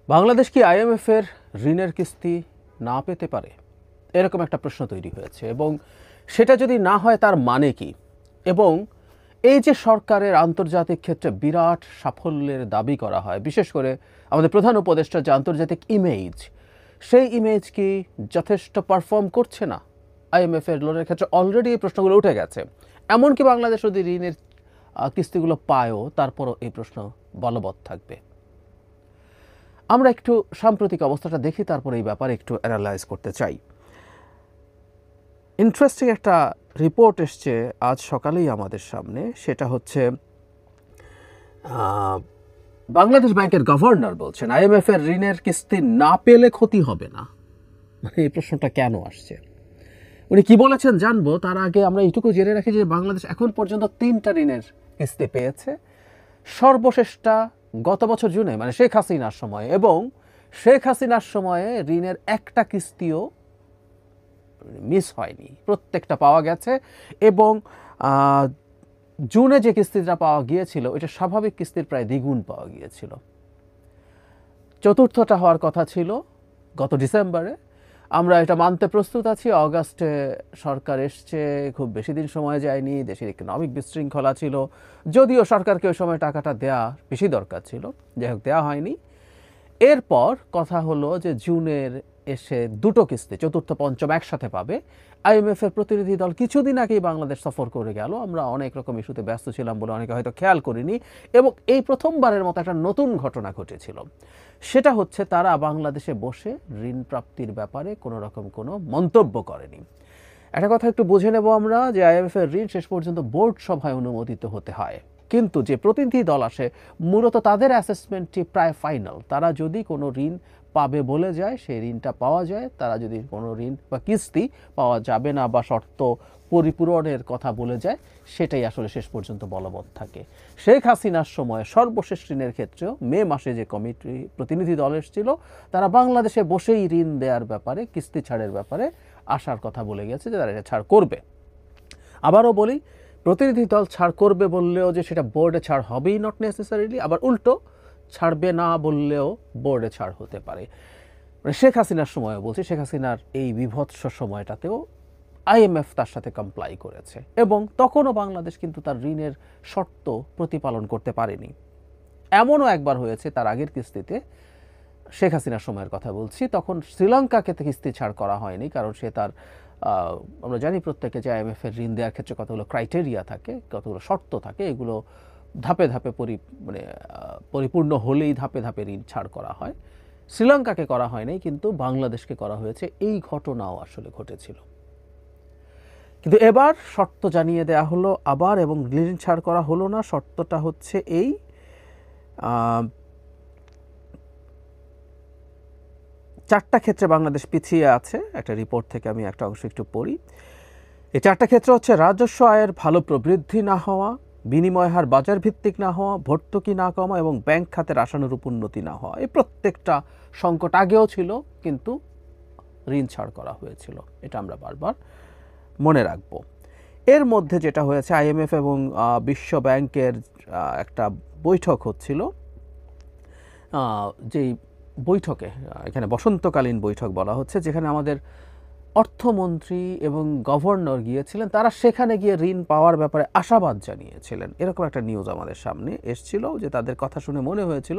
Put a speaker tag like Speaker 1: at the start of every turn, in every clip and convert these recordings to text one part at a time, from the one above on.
Speaker 1: বাংলাদেশ কি আইএমএফ এর ঋণের কিস্তি না পেতে পারে, এরকম একটা প্রশ্ন তৈরি হয়েছে। এবং সেটা যদি না হয় তার মানে কি? এবং এই যে সরকারের আন্তর্জাতিক ক্ষেত্রে বিরাট সাফল্যের দাবি করা হয়, বিশেষ করে আমাদের প্রধান উপদেষ্টার যে আন্তর্জাতিক ইমেজ, সেই ইমেজ কি যথেষ্ট পারফর্ম করছে না আইএমএফ এর লোনের ক্ষেত্রে? অলরেডি এই প্রশ্নগুলো উঠে গেছে। এমনকি বাংলাদেশ যদি ঋণের কিস্তিগুলো পায়ও, তারপরও এই প্রশ্ন বলবৎ থাকবে। আমরা একটু সাম্প্রতিক অবস্থাটা দেখি, তারপরে এই ব্যাপারে একটু অ্যানালাইজ করতে চাই। ইন্টারেস্টিং একটা রিপোর্ট এসছে আজ সকালেই আমাদের সামনে। সেটা হচ্ছে বাংলাদেশ ব্যাংকের গভর্নর বলছেন আইএমএফ এর ঋণের কিস্তি না পেলে ক্ষতি হবে না। মানে এই প্রশ্নটা কেন আসছে, উনি কি বলেছেন জানবো। তার আগে আমরা এইটুকু জেনে রাখি যে বাংলাদেশ এখন পর্যন্ত 3টা ঋণের কিস্তি পেয়েছে। সর্বশেষটা গত বছর জুনে, মানে শেখ হাসিনার সময়ে, এবং শেখ হাসিনার সময়ে ঋণের একটা কিস্তিও মিস হয়নি, প্রত্যেকটা পাওয়া গেছে। এবং জুনে যে কিস্তিটা পাওয়া গিয়েছিল এটা স্বাভাবিক কিস্তির প্রায় দ্বিগুণ পাওয়া গিয়েছিল। চতুর্থটা হওয়ার কথা ছিল গত ডিসেম্বরে। আমরা এটা মানতে প্রস্তুত আছি। অগাস্টে সরকার এসছে, খুব বেশি দিন সময় যায়নি, দেশের ইকোনমিক বিশৃঙ্খলা ছিল, যদিও সরকারকে ওই সময় টাকাটা দেয়া বেশি দরকার ছিল, যাই হোক দেওয়া হয়নি। এরপর কথা হলো যে জুনের এসে দুটো কিস্তি, চতুর্থ পঞ্চম একসাথে পাবে। আইএমএফ এর প্রতিনিধি দল কিছুদিন আগেই বাংলাদেশ সফর করে গেল। আমরা অনেক রকম ইস্যুতে ব্যস্ত ছিলাম বলে অনেকে হয়তো খেয়াল করিনি। এবং এই প্রথমবারের মতো একটা নতুন ঘটনা ঘটেছিল, সেটা হচ্ছে তারা বাংলাদেশে বসে ঋণ প্রাপ্তির ব্যাপারে কোনো রকম কোনো মন্তব্য করেনি। একটা কথা একটু বুঝে নেব আমরা, যে আইএমএফ এর ঋণ শেষ পর্যন্ত বোর্ড সভায় অনুমোদিত হতে হয়, কিন্তু যে প্রতিনিধি দল আসে মূলত তাদের অ্যাসেসমেন্টটি প্রায় ফাইনাল। তারা যদি কোনো ঋণ পাবে বলে যায়, সেই ঋণটা পাওয়া যায়। তারা যদি কোনো ঋণ বা কিস্তি পাওয়া যাবে না বা শর্ত পরিপূরণের কথা বলে যায়, সেটাই আসলে শেষ পর্যন্ত বলবৎ থাকে। শেখ হাসিনার সময় সর্বশেষ ঋণের ক্ষেত্রেও মে মাসে যে কমিটি প্রতিনিধি দল এসেছিল, তারা বাংলাদেশে বসেই ঋণ দেওয়ার ব্যাপারে, কিস্তি ছাড়ের ব্যাপারে আসার কথা বলে গেছে যে তারা এটা ছাড় করবে। আবারও বলি, প্রতিনিধি দল ছাড় করবে বললেও যে সেটা বোর্ডে ছাড় হবেই নট নেসেসারিলি, আবার উল্টো ছাড়বে না বললেও বোর্ডে ছাড় হতে পারে। মানে শেখ হাসিনার সময় বলছি, শেখ হাসিনার এই বিভৎস সময়টাতেও আইএমএফ তার সাথে কমপ্লাই করেছে, এবং তখনও বাংলাদেশ কিন্তু তার ঋণের শর্ত প্রতিপালন করতে পারেনি। এমনও একবার হয়েছে তার আগের কিস্তিতে, শেখ হাসিনার সময়ের কথা বলছি, তখন শ্রীলঙ্কাকে কিস্তি ছাড় করা হয়নি, কারণ সে তার আমরা জানি প্রত্যেকে যে আইএমএফ এর ঋণ দেওয়ার ক্ষেত্রে কতগুলো ক্রাইটেরিয়া থাকে, কতগুলো শর্ত থাকে, এগুলো ধাপে ধাপে পরিপূর্ণ হলেই ধাপে ধাপে ঋণ ছাড় করা হয়। শ্রীলঙ্কাকে করা হয়নি, কিন্তু বাংলাদেশকে করা হয়েছে। এই ঘটনাও আসলে ঘটেছিল। কিন্তু এবার শর্ত জানিয়ে দেয়া হলো আবার, এবং ঋণ ছাড় করা হলো না। শর্তটা হচ্ছে এই, 4টা ক্ষেত্রে বাংলাদেশ পিছিয়ে আছে। একটা রিপোর্ট থেকে আমি একটা অংশ একটু পড়ি। এই 4টা ক্ষেত্র হচ্ছে রাজস্ব আয়ের ভালো প্রবৃদ্ধি না হওয়া, বিনিময় হার বাজার ভিত্তিক না হওয়া, ভর্তুকি না কমা, এবং ব্যাংক খাতের আশানুরূপ উন্নতি না হওয়া। এই প্রত্যেকটা সংকট আগেও ছিল, কিন্তু ঋণ ছাড় করা হয়েছিল। এটা আমরা বারবার মনে রাখব। এর মধ্যে যেটা হয়েছে, আইএমএফ এবং বিশ্ব ব্যাংকের একটা বৈঠক হচ্ছিল, যেই বৈঠকে, এখানে বসন্তকালীন বৈঠক বলা হচ্ছে, যেখানে আমাদের অর্থমন্ত্রী এবং গভর্নর গিয়েছিলেন। তারা সেখানে গিয়ে ঋণ পাওয়ার ব্যাপারে আশাবাদ জানিয়েছিলেন। এরকম একটা নিউজ আমাদের সামনে এসেছিল, যে তাদের কথা শুনে মনে হয়েছিল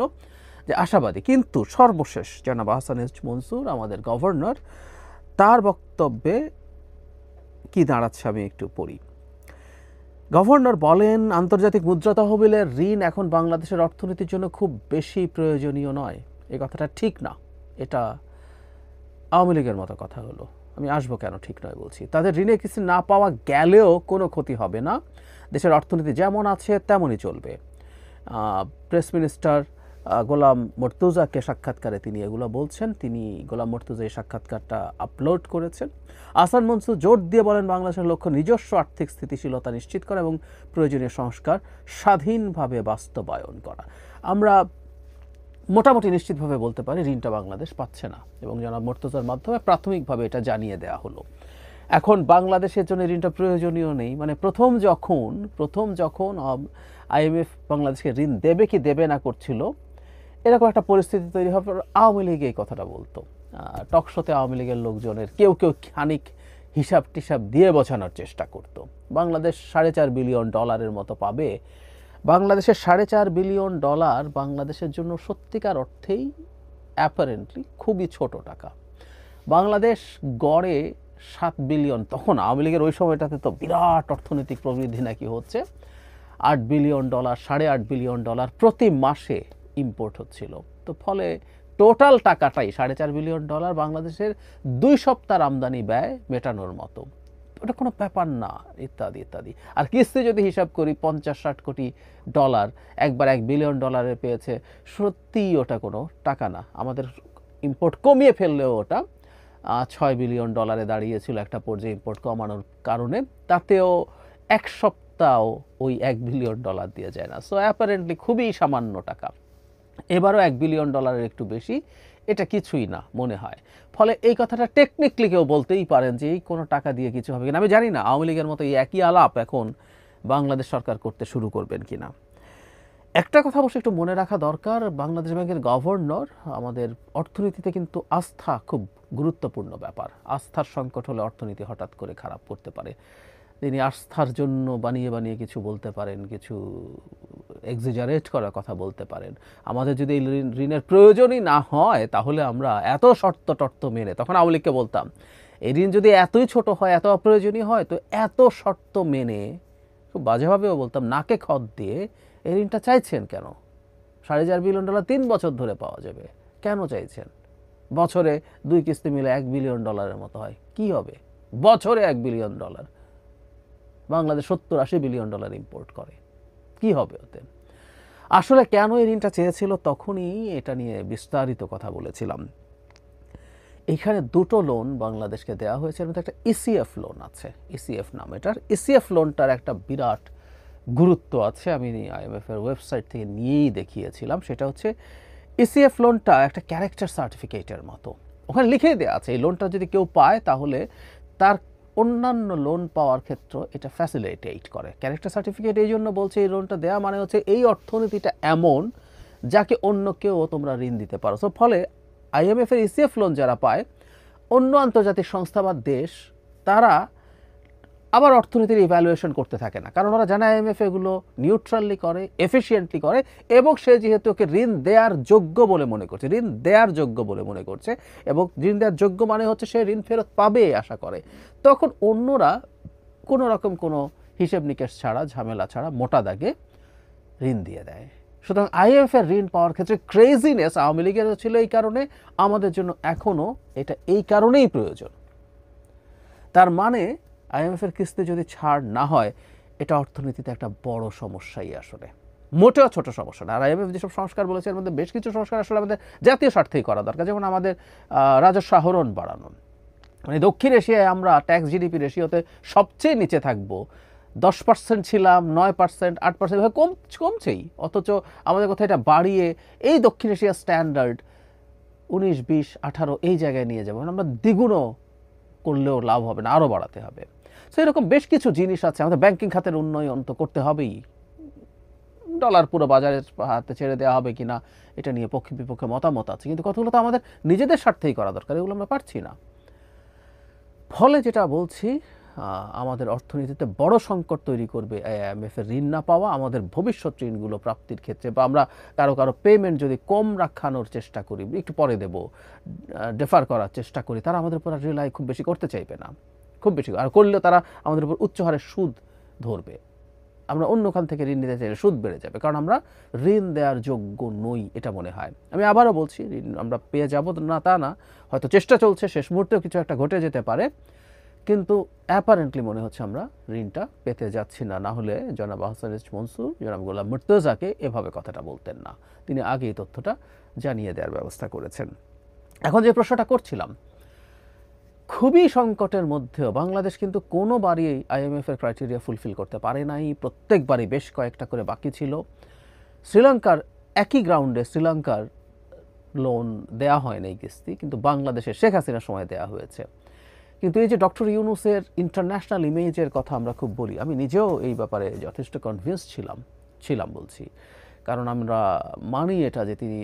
Speaker 1: যে আশাবাদী। কিন্তু সর্বশেষ জনাব আহসান এইচ মনসুর, আমাদের গভর্নর, তার বক্তব্যে কি দাঁড়াচ্ছে আমি একটু পড়ি। গভর্নর বলেন, আন্তর্জাতিক মুদ্রা তহবিলের ঋণ এখন বাংলাদেশের অর্থনীতির জন্য খুব বেশি প্রয়োজনীয় নয়। এই কথাটা ঠিক না। এটা আওয়ামী লীগের মতো কথা হলো। আমি আসবো কেন ঠিক নয় বলছি। তাদের ঋণের কিস্তি না পাওয়া গেলেও কোনো ক্ষতি হবে না। দেশের অর্থনীতি যেমন আছে তেমনই চলবে। প্রেস মিনিস্টার গোলাম মর্তুজাকে সাক্ষাৎকারে তিনি এগুলো বলছেন। তিনি গোলাম মর্তুজা এই সাক্ষাৎকারটা আপলোড করেছেন। আহসান মনসুর জোর দিয়ে বলেন, বাংলাদেশের লক্ষ্য নিজস্ব আর্থিক স্থিতিশীলতা নিশ্চিত করা এবং প্রয়োজনীয় সংস্কার স্বাধীনভাবে বাস্তবায়ন করা। আমরা মোটামুটি নিশ্চিতভাবে বলতে পারি ঋণটা বাংলাদেশ পাচ্ছে না, এবং জনাব মর্তুজার মাধ্যমে প্রাথমিকভাবে এটা জানিয়ে দেওয়া হলো। এখন বাংলাদেশের জন্য ঋণটা প্রয়োজনীয় নেই। মানে প্রথম যখন আইএমএফ বাংলাদেশকে ঋণ দেবে কি দেবে না করছিল, এরকম একটা পরিস্থিতি তৈরি হওয়ার পর আওয়ামী লীগ এই কথাটা বলতো। টকশোতে আওয়ামী লীগের লোকজনের কেউ কেউ খানিক হিসাব টিসাব দিয়ে বোঝানোর চেষ্টা করত। বাংলাদেশ $4.5 বিলিয়ন মতো পাবে। বাংলাদেশের $4.5 বিলিয়ন বাংলাদেশের জন্য সত্যিকার অর্থেই অ্যাপারেন্টলি খুবই ছোট টাকা। বাংলাদেশ গড়ে 7 বিলিয়ন, তখন আওয়ামী লীগের ওই সময়টাতে তো বিরাট অর্থনৈতিক প্রবৃদ্ধি নাকি হচ্ছে, $8 বিলিয়ন, $8.5 বিলিয়ন প্রতি মাসে ইম্পোর্ট হচ্ছিল। তো ফলে টোটাল টাকাটাই $4.5 বিলিয়ন বাংলাদেশের 2 সপ্তাহ আমদানি ব্যয় মেটানোর মতো, ওটা কোনো ব্যাপার না, ইত্যাদি ইত্যাদি। আর কিস্তি যদি হিসাব করি $50-60 কোটি, একবার $1 বিলিয়ন পেয়েছে, সত্যিই ওটা কোনো টাকা না। আমাদের ইম্পোর্ট কমিয়ে ফেললেও ওটা $6 বিলিয়ন দাঁড়িয়েছিল একটা পর্যায়ে ইম্পোর্ট কমানোর কারণে, তাতেও এক সপ্তাহ ওই $1 বিলিয়ন দিয়ে যায় না। সো অ্যাপারেন্টলি খুবই সামান্য টাকা। এবারও $1 বিলিয়ন একটু বেশি, এটা কিছুই না মনে হয়। ফলে এই কথাটা টেকনিক্যালি কেউ বলতেই পারেন যে এই কোনো টাকা দিয়ে কিছু হবে কিনা। আমি জানি না আওয়ামী লীগের মতো এই একই আলাপ এখন বাংলাদেশ সরকার করতে শুরু করবেন কিনা। একটা কথা অবশ্যই একটু মনে রাখা দরকার, বাংলাদেশ ব্যাংকের গভর্নর, আমাদের অর্থনীতিতে কিন্তু আস্থা খুব গুরুত্বপূর্ণ ব্যাপার। আস্থার সংকট হলে অর্থনীতি হঠাৎ করে খারাপ করতে পারে। তিনি আস্থার জন্য বানিয়ে বানিয়ে কিছু বলতে পারেন, কিছু এক্সিজারেট করার কথা বলতে পারেন। আমাদের যদি এই ঋণের প্রয়োজনই না হয় তাহলে আমরা এত শর্ত টর্ত মেনে, তখন আওয়ামী লীগকে বলতাম এই ঋণ যদি এতই ছোট হয়, এত অপ্রয়োজনীয় হয়, তো এত শর্ত মেনে, খুব বাজেভাবেও বলতাম, নাকে খত দিয়ে এই ঋণটা চাইছেন কেন? $4.5 বিলিয়ন 3 বছর ধরে পাওয়া যাবে, কেন চাইছেন? বছরে 2 কিস্তি মিলে $1 বিলিয়ন মতো হয়, কি হবে? বছরে $1 বিলিয়ন, বাংলাদেশ $70-80 বিলিয়ন ইম্পোর্ট করে, কি হবে ওতে? আসলে কেন এই ঋণটা চেয়েছিল তখনই এটা নিয়ে বিস্তারিত কথা বলেছিলাম। এখানে দুটো লোন বাংলাদেশকে দেওয়া হয়েছে, এর মধ্যে একটা ইসিএফ লোন আছে, ইসিএফ নাম এটার। ইসিএফ লোনটার একটা বিরাট গুরুত্ব আছে, আমি আইএমএফ এর ওয়েবসাইট থেকে নিয়েই দেখিয়েছিলাম। সেটা হচ্ছে ইসিএফ লোনটা একটা ক্যারেক্টার সার্টিফিকেটের মতো, ওখানে লিখে দেওয়া আছে এই লোনটা যদি কেউ পায় তাহলে তার অন্যান্য লোন পাওয়ার ক্ষেত্রে এটা ফ্যাসিলিটেট করে। ক্যারেক্টার সার্টিফিকেট এই জন্য বলছে এই লোনটা দেওয়া মানে হচ্ছে এই অর্থনীতিটা এমন যাকে অন্য কেউ তোমরা ঋণ দিতে পারো। সো ফলে আইএমএফ এর ইসিএফ লোন যারা পায়, অন্য আন্তর্জাতিক সংস্থা বা দেশ, তারা আবার অর্থনীতির ইভ্যালুয়েশন করতে থাকে না, কারণ ওরা জানে আইএমএফ এগুলো নিউট্রালি করে, এফিশিয়েন্টলি করে, এবং সে যেহেতু ওকে ঋণ দেওয়ার যোগ্য বলে মনে করছে, ঋণ দেওয়ার যোগ্য বলে মনে করছে, এবং ঋণ দেওয়ার যোগ্য মানে হচ্ছে সে ঋণ ফেরত পাবে আশা করে, তখন অন্যরা কোনো রকম কোনো হিসেব নিকেশ ছাড়া, ঝামেলা ছাড়া মোটা দাগে ঋণ দিয়ে দেয়। সুতরাং আইএমএফ এর ঋণ পাওয়ার ক্ষেত্রে ক্রেজিনেস আওয়ামী লীগের ছিল এই কারণে, আমাদের জন্য এখনও এটা এই কারণেই প্রয়োজন। তার মানে আইএমএফ এর কিস্তি যদি ছাড় না হয়, এটা অর্থনীতিতে একটা বড় সমস্যাই আসলে, মোটেও ছোট সমস্যা না। আর আইএমএফ যেসব সংস্কার বলেছে এর মধ্যে বেশ কিছু সংস্কার আসলে আমাদের জাতীয় স্বার্থেই করা দরকার, যেমন আমাদের রাজস্ব আহরণ বাড়ানো। মানে দক্ষিণ এশিয়ায় আমরা ট্যাক্স জিডিপি রেশিওতে সবচেয়ে নিচে থাকবো, 10% ছিলাম, 9%, 8% এভাবে কমছেই, অথচ আমাদের কোথাও এটা বাড়িয়ে এই দক্ষিণ এশিয়ার স্ট্যান্ডার্ড 19, 20, 18 এই জায়গায় নিয়ে যাবো। আমরা দ্বিগুণও করলেও লাভ হবে না, আরও বাড়াতে হবে। সো এরকম বেশ কিছু জিনিস আছে। আমাদের ব্যাংকিং খাতের উন্নয়ন তো করতে হবেই, ডলার পুরো বাজারের হাতে ছেড়ে দেওয়া হবে কিনা এটা নিয়ে পক্ষে বিপক্ষে মতামত আছে, কিন্তু কতগুলো তো আমাদের নিজেদের স্বার্থেই করা দরকার, এগুলো আমরা পারছি না। ফলে যেটা বলছি, আমাদের অর্থনীতিতে বড় সংকট তৈরি করবে আইএমএফ এর ঋণ না পাওয়া। আমাদের ভবিষ্যৎ ঋণগুলো প্রাপ্তির ক্ষেত্রে, বা আমরা কারো পেমেন্ট যদি কম রাখানোর চেষ্টা করি, একটু পরে দেব, ডেফার করার চেষ্টা করি, তারা আমাদের উপর রিলাই খুব বেশি করতে চাইবে না, খুব বেশি, আর করলেও তারা আমাদের উপর উচ্চ হারে সুদ ধরবে। আমরা অন্যখান থেকে ঋণ নিতে চাইলে সুদ বেড়ে যাবে, কারণ আমরা ঋণ দেওয়ার যোগ্য নই, এটা মনে হয়। আমি আবারও বলছি, ঋণ আমরা পেয়ে যাব না তা না, হয়তো চেষ্টা চলছে, শেষ মুহূর্তেও কিছু একটা ঘটে যেতে পারে, কিন্তু অ্যাপারেন্টলি মনে হচ্ছে আমরা ঋণটা পেতে যাচ্ছি না। না হলে জনাব আহসান মনসুর জনাব গোলাম মুর্তজাকে এভাবে কথাটা বলতেন না, তিনি আগেই তথ্যটা জানিয়ে দেওয়ার ব্যবস্থা করেছেন। এখন যে প্রশ্নটা করছিলাম, খুবই সংকটের মধ্যেও বাংলাদেশ কিন্তু কোনোবারই আইএমএফ এর ক্রাইটেরিয়া ফুলফিল করতে পারে নাই, প্রত্যেকবারই বেশ কয়েকটা করে বাকি ছিল। শ্রীলঙ্কার একই গ্রাউন্ডে শ্রীলঙ্কার লোন দেয়া হয় নাই কিস্তি, কিন্তু বাংলাদেশের শেখ হাসিনার সময় দেয়া হয়েছে। কিন্তু এই যে ডক্টর ইউনূসের ইন্টারন্যাশনাল ইমেজের কথা আমরা খুব বলি, আমি নিজেও এই ব্যাপারে যথেষ্ট কনভিন্স ছিলাম বলছি, কারণ আমরা মানি এটা যে তিনি